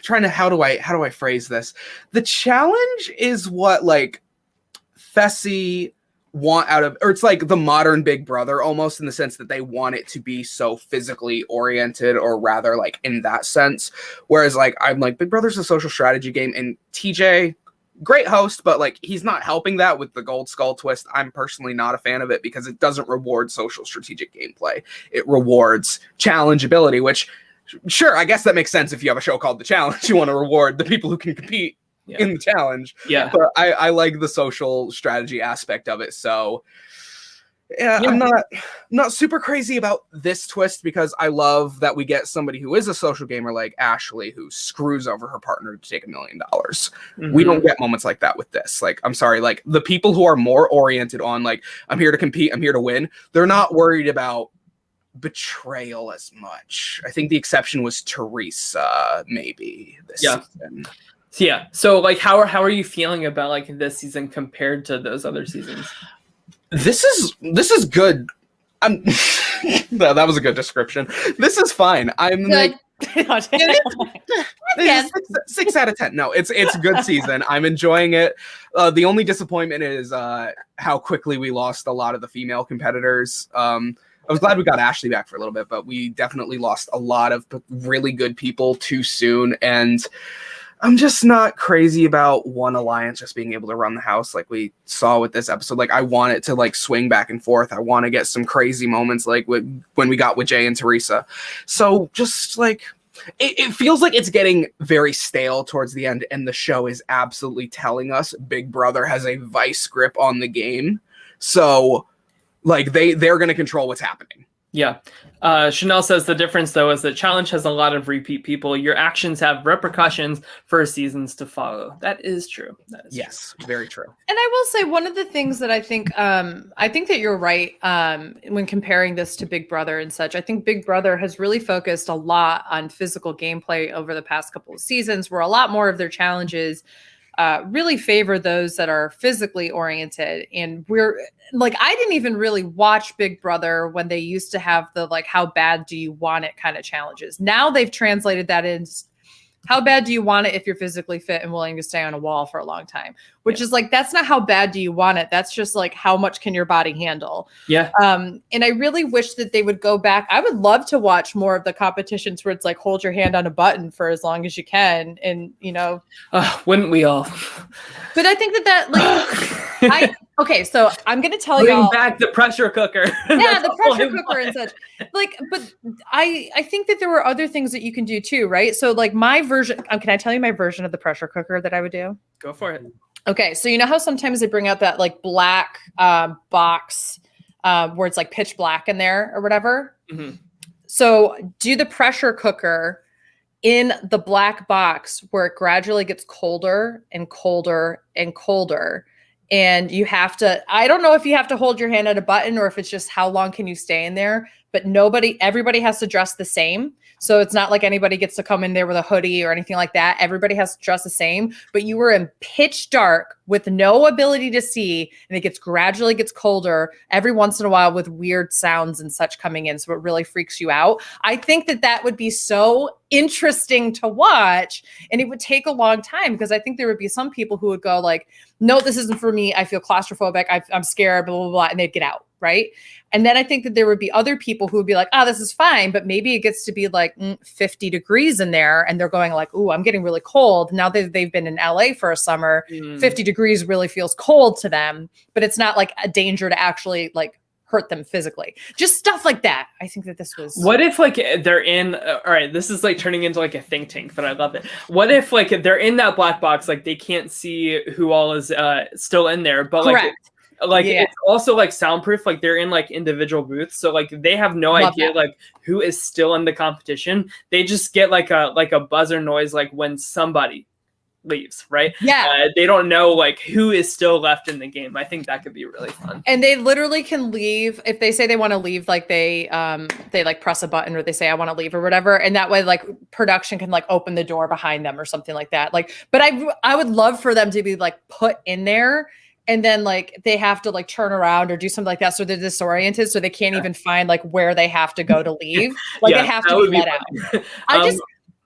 trying to, how do I phrase this? The challenge is what like Fessy want out of, or it's like the modern Big Brother almost, in the sense that they want it to be so physically oriented, or rather like in that sense. Whereas like, I'm like, Big Brother's a social strategy game, and TJ, great host, but like, he's not helping that with the gold skull twist. I'm personally not a fan of it, because it doesn't reward social strategic gameplay. It rewards challengeability, which sure, I guess that makes sense. If you have a show called The Challenge, you want to reward the people who can compete in the challenge. Yeah. But I like the social strategy aspect of it. So Yeah, I'm not super crazy about this twist because I love that we get somebody who is a social gamer like Ashley who screws over her partner to take $1 million. We don't get moments like that with this. Like, I'm sorry, like the people who are more oriented on like, I'm here to compete, I'm here to win, they're not worried about betrayal as much. I think the exception was Teresa, maybe this season. Yeah. So like how are you feeling about like this season compared to those other seasons? This is good. That was a good description. This is fine. I'm good. Like, six out of 10. No, it's a good season. I'm enjoying it. The only disappointment is how quickly we lost a lot of the female competitors. I was glad we got Ashley back for a little bit, but we definitely lost a lot of really good people too soon. And I'm just not crazy about one alliance just being able to run the house like we saw with this episode. Like, I want it to like swing back and forth. I want to get some crazy moments like when we got with Jay and Teresa. So just like, it feels like it's getting very stale towards the end, and the show is absolutely telling us Big Brother has a vice grip on the game. So like they're going to control what's happening. Yeah. Chanel says the difference, though, is that Challenge has a lot of repeat people. Your actions have repercussions for seasons to follow. That is true. Yes, very true. And I will say one of the things that I think that you're right when comparing this to Big Brother and such. I think Big Brother has really focused a lot on physical gameplay over the past couple of seasons, where a lot more of their challenges really favor those that are physically oriented. And we're like, I didn't even really watch Big Brother when they used to have the like, how bad do you want it kind of challenges. Now they've translated that in how bad do you want it if you're physically fit and willing to stay on a wall for a long time, which is like, that's not how bad do you want it. That's just like, how much can your body handle? Yeah. And I really wish that they would go back. I would love to watch more of the competitions where it's like, hold your hand on a button for as long as you can. And, you know, wouldn't we all? But I think that like, okay, so I'm going to tell you Bring back the pressure cooker. Yeah, the pressure cooker and such. Like, but I think that there were other things that you can do too, right? So like my version, can I tell you my version of the pressure cooker that I would do? Go for it. Okay, so you know how sometimes they bring out that like black box where it's like pitch black in there or whatever? Mm-hmm. So do the pressure cooker in the black box where it gradually gets colder and colder and colder. And you have to, I don't know if you have to hold your hand at a button or if it's just how long can you stay in there, but everybody has to dress the same. So it's not like anybody gets to come in there with a hoodie or anything like that. Everybody has to dress the same, but you were in pitch dark with no ability to see, and it gradually gets colder every once in a while with weird sounds and such coming in. So it really freaks you out. I think that would be so interesting to watch, and it would take a long time because I think there would be some people who would go like, no, this isn't for me. I feel claustrophobic. I'm scared, blah, blah, blah, and they'd get out. Right. And then I think that there would be other people who would be like, oh, this is fine. But maybe it gets to be like 50 degrees in there. And they're going like, ooh, I'm getting really cold. Now that they've been in LA for a summer, 50 degrees really feels cold to them. But it's not like a danger to actually like hurt them physically. Just stuff like that. I think that this was. What if like they're in, all right, this is like turning into like a think tank, but I love it. What if like they're in that black box, like they can't see who all is still in there, but Correct. Like it's also like soundproof, like they're in like individual booths, so like they have no idea like who is still in the competition. They just get like a buzzer noise like when somebody leaves, right? Yeah. They don't know like who is still left in the game. I think that could be really fun. And they literally can leave if they say they want to leave, like they like press a button or they say I want to leave or whatever, and that way like production can like open the door behind them or something like that. Like, but I would love for them to be like put in there. And then like they have to like turn around or do something like that. So they're disoriented. So they can't even find like where they have to go to leave. Like they have to be let out.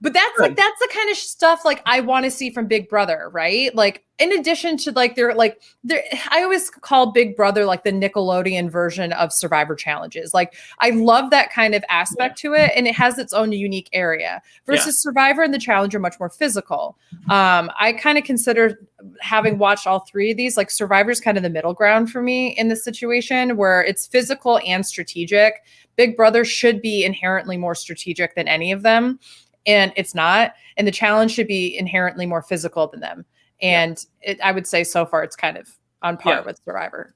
But that's like, that's the kind of stuff like I want to see from Big Brother, right? Like in addition to like, I always call Big Brother like the Nickelodeon version of Survivor challenges. Like I love that kind of aspect to it. And it has its own unique area versus Survivor and the Challenge are much more physical. I kind of consider, having watched all three of these, like Survivor's kind of the middle ground for me in this situation where it's physical and strategic. Big Brother should be inherently more strategic than any of them. And it's not. And the Challenge should be inherently more physical than them. And I would say so far it's kind of on par with Survivor.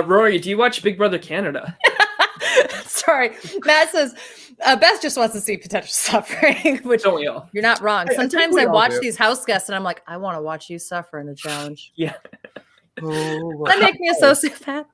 Rory, do you watch Big Brother Canada? Sorry, Matt says Beth just wants to see potential suffering, which don't we all? You're not wrong. I Sometimes think I we all watch do. these house guests and I'm like, I want to watch you suffer in a challenge. Yeah. Oh, That make me a sociopath.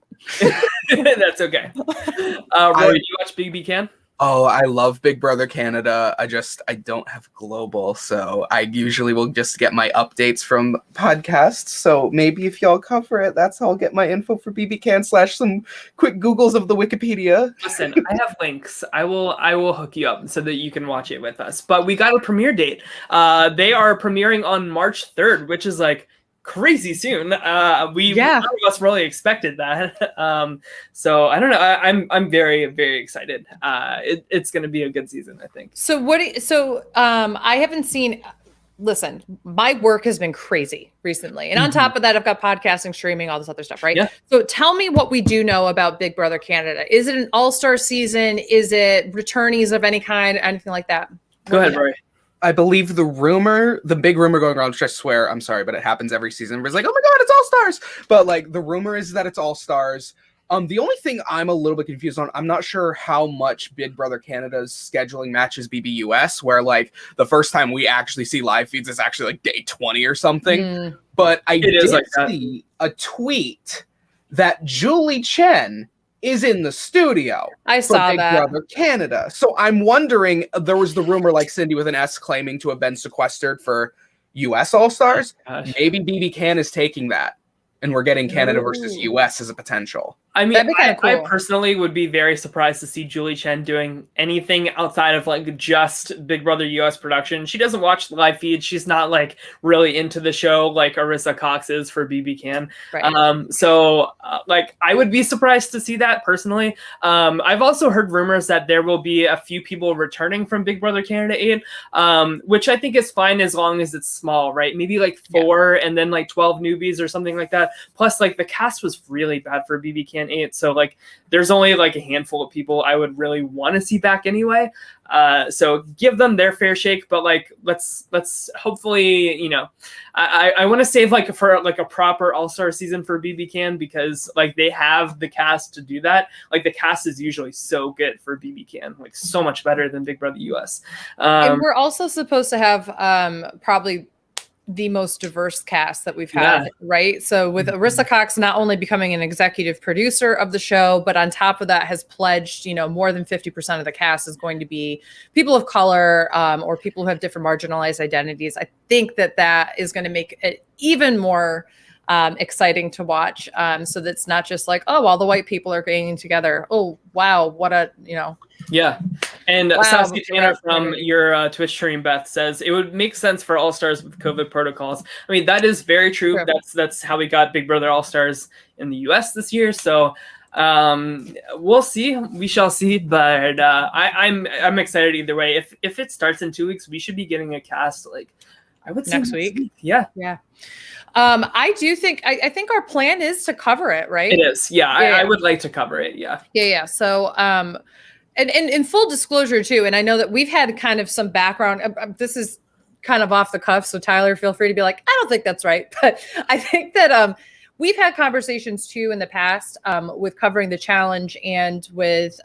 That's okay. Rory, do you watch BB Can? Oh, I love Big Brother Canada. I don't have Global, so I usually will just get my updates from podcasts. So maybe if y'all cover it, that's how I'll get my info for BB Can / some quick Googles of the Wikipedia. Listen, I have links. I will hook you up so that you can watch it with us. But we got a premiere date. They are premiering on March 3rd, which is like crazy soon. None of us really expected that. So I don't know. I'm very, very excited. It's going to be a good season, I think. So I haven't seen. Listen, my work has been crazy recently, and on top of that, I've got podcasting, streaming, all this other stuff, right? Yeah. So tell me what we do know about Big Brother Canada. Is it an all-star season? Is it returnees of any kind? Anything like that? Go ahead, Rory. I believe the big rumor going around, which I swear, I'm sorry, but it happens every season. It's like, oh my God, it's All Stars. But like the rumor is that it's All Stars. The only thing I'm a little bit confused on, I'm not sure how much Big Brother Canada's scheduling matches BBUS, where like the first time we actually see live feeds is actually like day 20 or something. But I did see a tweet that Julie Chen is in the studio. I saw Big that. Brother Canada. So I'm wondering, there was the rumor like Cindy with an S claiming to have been sequestered for US All-Stars. Maybe BB Can is taking that. And we're getting Canada versus US as a potential. I mean, cool. I personally would be very surprised to see Julie Chen doing anything outside of like just Big Brother US production. She doesn't watch the live feed. She's not like really into the show like Arissa Cox is for BB Can. Right. So I would be surprised to see that personally. I've also heard rumors that there will be a few people returning from Big Brother Canada 8, which I think is fine as long as it's small, right? Maybe like 4 and then like 12 newbies or something like that. Plus, like the cast was really bad for BB Can 8, so like there's only like a handful of people I would really want to see back anyway. So give them their fair shake, but like let's hopefully, you know, I want to save like for like a proper All-Star season for BB Can, because like they have the cast to do that. Like the cast is usually so good for BB Can, like so much better than Big Brother US. And we're also supposed to have probably the most diverse cast that we've had, right? So with Arissa Cox not only becoming an executive producer of the show, but on top of that has pledged, you know, more than 50% of the cast is going to be people of color or people who have different marginalized identities. I think that is going to make it even more exciting to watch. So that's not just like, oh, all the white people are getting together. Oh, wow. What a, you know. Yeah. And Saskia Tanner from your Twitch stream, Beth, says it would make sense for All-Stars with COVID protocols. I mean, that is very true. That's how we got Big Brother All-Stars in the US this year. So we'll see. We shall see. But I'm excited either way. If it starts in 2 weeks, we should be getting a cast like I would say next week. Yeah. Yeah. I do think I think our plan is to cover it, right? It is. Yeah. I would like to cover it. Yeah. Yeah. So and in full disclosure too, and I know that we've had kind of some background. This is kind of off the cuff, so Tyler, feel free to be like, I don't think that's right, but I think that we've had conversations too in the past with covering the challenge and with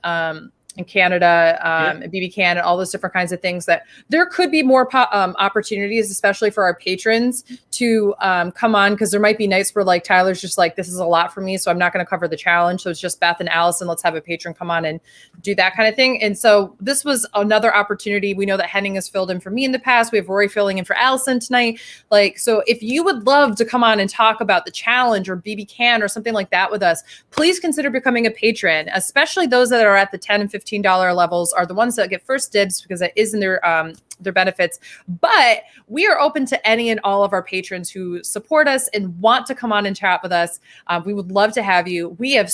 in Canada, BB Can, and all those different kinds of things, that there could be more opportunities, especially for our patrons, to come on, because there might be nights where like Tyler's just like, this is a lot for me, so I'm not going to cover the challenge. So it's just Beth and Allison. Let's have a patron come on and do that kind of thing. And so this was another opportunity. We know that Henning has filled in for me in the past. We have Rory filling in for Allison tonight. Like, so if you would love to come on and talk about the challenge or BB Can or something like that with us, please consider becoming a patron, especially those that are at the $10 and $15 levels are the ones that get first dibs, because that is in their benefits. But we are open to any and all of our patrons who support us and want to come on and chat with us. We would love to have you. We have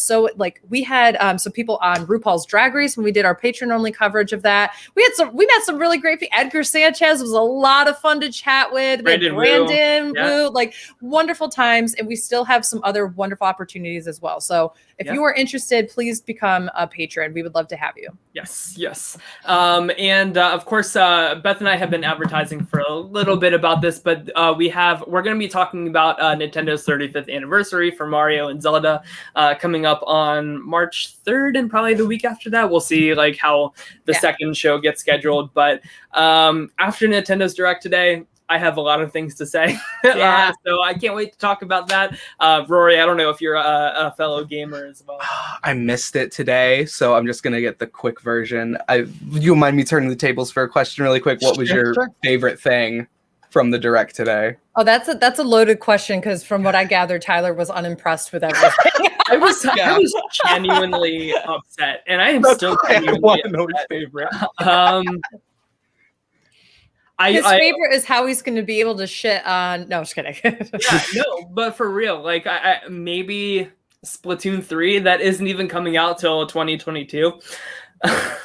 we had some people on RuPaul's Drag Race when we did our patron only coverage of that. We met some really great people. Edgar Sanchez was a lot of fun to chat with. Brandon Wu, like wonderful times. And we still have some other wonderful opportunities as well. So if you are interested, please become a patron. We would love to have you. Yes. And of course, Beth Beth and I have been advertising for a little bit about this, but we're going to be talking about Nintendo's 35th anniversary for Mario and Zelda coming up on March 3rd, and probably the week after that. We'll see like how the second show gets scheduled. But after Nintendo's Direct today, I have a lot of things to say. So I can't wait to talk about that. Rory, I don't know if you're a fellow gamer as well. I missed it today, so I'm just going to get the quick version. You mind me turning the tables for a question really quick? What was your favorite thing from the Direct today? Oh, that's a loaded question, because from what I gathered, Tyler was unimpressed with everything. I was genuinely upset, and I am still genuinely upset. Favorite. His favorite is how he's going to be able to shit on. No, just kidding. But for real, like I maybe Splatoon 3 that isn't even coming out till 2022.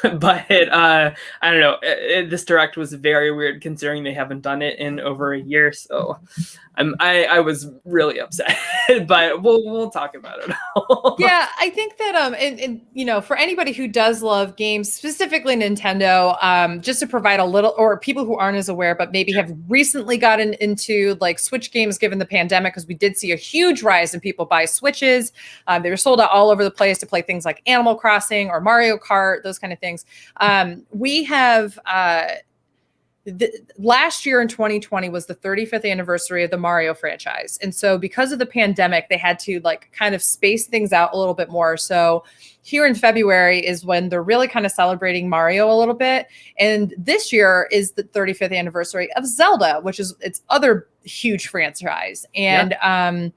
But I don't know. This Direct was very weird considering they haven't done it in over a year. So I was really upset. But we'll talk about it. Yeah, I think that and for anybody who does love games, specifically Nintendo, just to provide a little, or people who aren't as aware but maybe have recently gotten into like Switch games given the pandemic, because we did see a huge rise in people buy Switches. They were sold out all over the place to play things like Animal Crossing or Mario Kart, those kind of things. We have last year in 2020 was the 35th anniversary of the Mario franchise. And so because of the pandemic, they had to like kind of space things out a little bit more. So here in February is when they're really kind of celebrating Mario a little bit. And this year is the 35th anniversary of Zelda, which is its other huge franchise. And I'm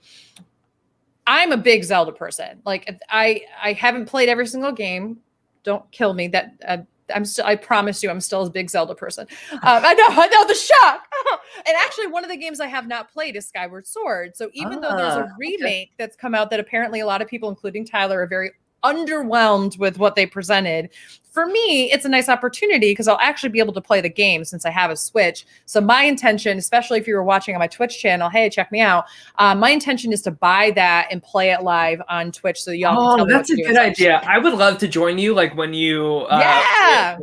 a big Zelda person. Like I haven't played every single game. Don't kill me. That I promise you, I'm still a big Zelda person. I know the shock. And actually, one of the games I have not played is Skyward Sword. So even though there's a remake that's come out that apparently a lot of people, including Tyler, are very underwhelmed with what they presented. For me, it's a nice opportunity because I'll actually be able to play the game since I have a Switch. So my intention, especially if you were watching on my Twitch channel, hey, check me out. My intention is to buy that and play it live on Twitch so y'all can tell me that's a good idea. I would love to join you, like when you that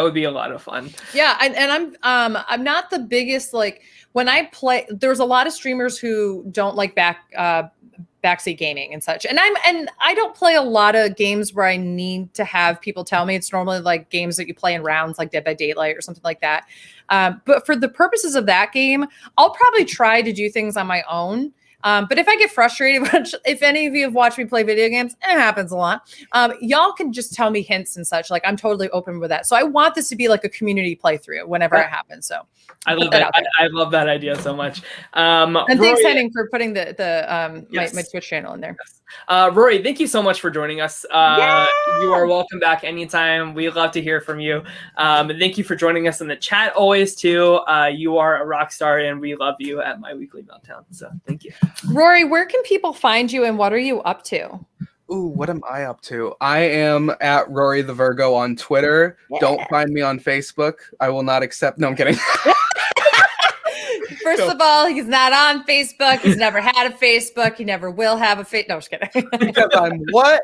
would be a lot of fun. Yeah, and I'm not the biggest, like when I play, there's a lot of streamers who don't like backseat gaming and such. And I don't play a lot of games where I need to have people tell me. It's normally like games that you play in rounds like Dead by Daylight or something like that. But for the purposes of that game, I'll probably try to do things on my own. But if I get frustrated, which if any of you have watched me play video games, it happens a lot. Y'all can just tell me hints and such. Like I'm totally open with that. So I want this to be like a community playthrough whenever it happens. So I love that. I love that idea so much. And thanks, Henning, for putting my Twitch channel in there. Rory, thank you so much for joining us. You are welcome back anytime. We love to hear from you. And thank you for joining us in the chat always too. You are a rock star, and we love you at My Weekly Meltdown. So thank you. Rory, where can people find you, and what are you up to? Ooh, what am I up to? I am at Rory the Virgo on Twitter. Yeah. Don't find me on Facebook. I will not accept. No, I'm kidding. First of all, he's not on Facebook. He's never had a Facebook. He never will have a Facebook. No, just kidding. Because I'm what?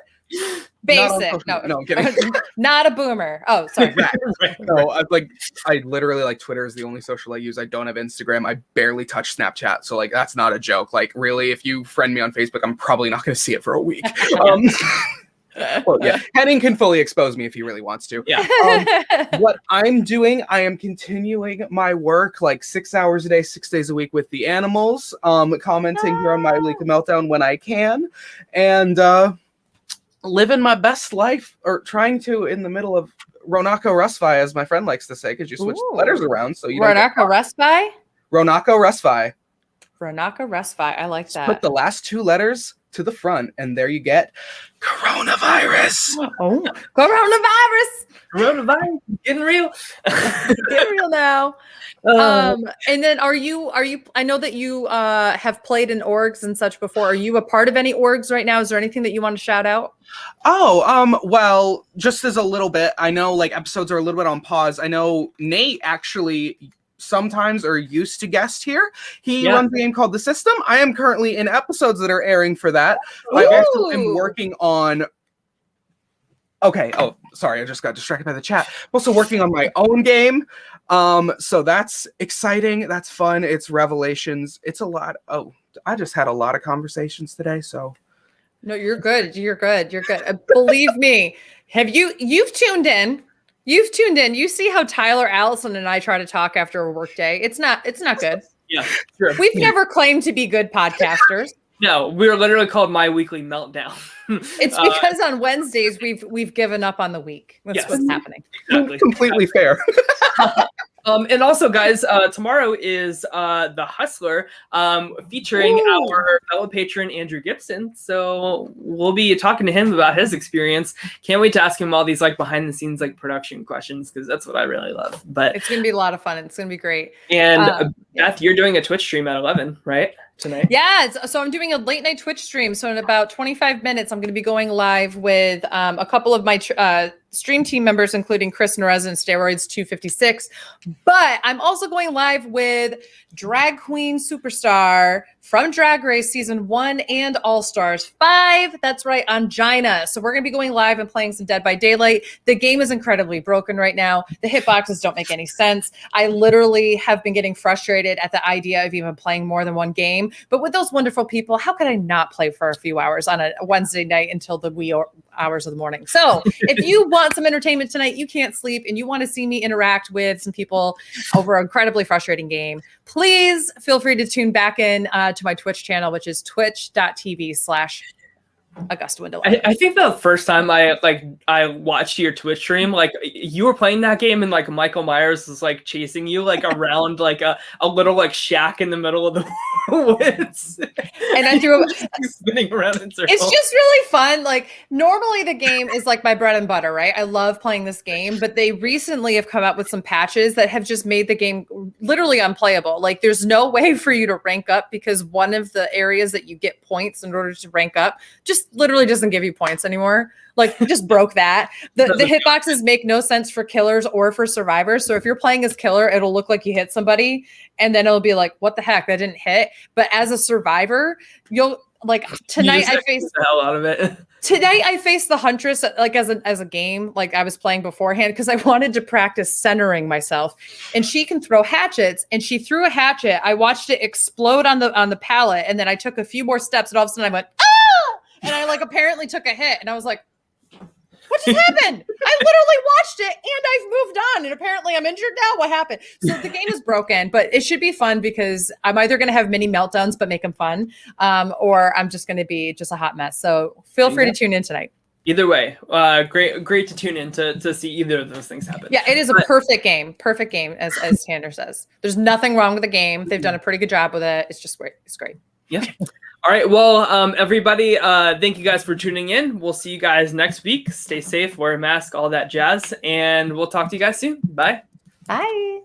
Basic. No, I'm kidding. Not a boomer. Oh, sorry. No, I literally like Twitter is the only social I use. I don't have Instagram. I barely touch Snapchat. So like that's not a joke. Like really, if you friend me on Facebook, I'm probably not going to see it for a week. Well, yeah, Henning can fully expose me if he really wants to. Yeah. What I'm doing, I am continuing my work like 6 hours a day, 6 days a week with the animals, commenting here on My Weekly Meltdown when I can, and living my best life, or trying to, in the middle of Ronako Rusfi, as my friend likes to say, because you switch the letters around. So you Ronako Rusfi? Ronako Rusfi. Ronako Rusfi. I like that. Put the last two letters to the front, and there you get coronavirus. Oh, coronavirus! Getting real. Getting real now. And then are you? I know that you have played in orgs and such before. Are you a part of any orgs right now? Is there anything that you want to shout out? Well, just as a little bit, I know like episodes are a little bit on pause. I know Nate actually sometimes are used to guest here. He runs a game called The System. I am currently in episodes that are airing for that. Ooh. I also am working on... Okay. Oh, sorry. I just got distracted by the chat. I'm also working on my own game. So that's exciting. That's fun. It's revelations. It's a lot. Oh, I just had a lot of conversations today. So no, you're good. You're good. You're good. Believe me. You've tuned in. You've tuned in. You see how Tyler, Allison, and I try to talk after a work day. It's not good. Yeah, sure. We've never claimed to be good podcasters. No, we're literally called My Weekly Meltdown. It's because on Wednesdays we've given up on the week. That's what's happening. Exactly. Completely fair. And also, guys, tomorrow is The Hustler, featuring our fellow patron, Andrew Gibson. So we'll be talking to him about his experience. Can't wait to ask him all these like behind the scenes like production questions, because that's what I really love. But it's going to be a lot of fun. It's going to be great. And Beth, you're doing a Twitch stream at 11, right? Tonight? Yeah, so I'm doing a late night Twitch stream. So in about 25 minutes, I'm going to be going live with a couple of my stream team members, including Chris Nerez and Steroids 256. But I'm also going live with drag queen superstar from Drag Race season 1 and All Stars 5. That's right, on Gina. So we're going to be going live and playing some Dead by Daylight. The game is incredibly broken right now. The hitboxes don't make any sense. I literally have been getting frustrated at the idea of even playing more than one game. But with those wonderful people, how could I not play for a few hours on a Wednesday night until the wee hours of the morning? So if you want some entertainment tonight, you can't sleep, and you want to see me interact with some people over an incredibly frustrating game, please feel free to tune back in to my Twitch channel, which is twitch.tv/AugustaWindow. I think the first time I watched your Twitch stream, like you were playing that game and like Michael Myers was like chasing you like around like a little like shack in the middle of the woods. And I threw spinning around in circles. It's just really fun. Like normally the game is like my bread and butter, right? I love playing this game, but they recently have come out with some patches that have just made the game literally unplayable. Like there's no way for you to rank up because one of the areas that you get points in order to rank up just literally doesn't give you points anymore. Like just broke that. The hitboxes make no sense for killers or for survivors. So if you're playing as killer, it'll look like you hit somebody and then it'll be like, what the heck, that didn't hit. But as a survivor, you'll like tonight I faced the hell out of it. Today I faced the Huntress like as a game, like I was playing beforehand because I wanted to practice centering myself. And she can throw hatchets, and she threw a hatchet. I watched it explode on the pallet, and then I took a few more steps, and all of a sudden I went, ah! And I like apparently took a hit, and I was like, what just happened? I literally watched it and I've moved on, and apparently I'm injured now. What happened? So the game is broken, but it should be fun because I'm either going to have mini meltdowns but make them fun, or I'm just going to be just a hot mess. So feel free to tune in tonight. Either way, great to tune in to see either of those things happen. Yeah, it is a perfect game, as Tanner says. There's nothing wrong with the game. They've done a pretty good job with it. It's just great. It's great. Yeah. All right. Well, everybody, thank you guys for tuning in. We'll see you guys next week. Stay safe, wear a mask, all that jazz, and we'll talk to you guys soon. Bye. Bye.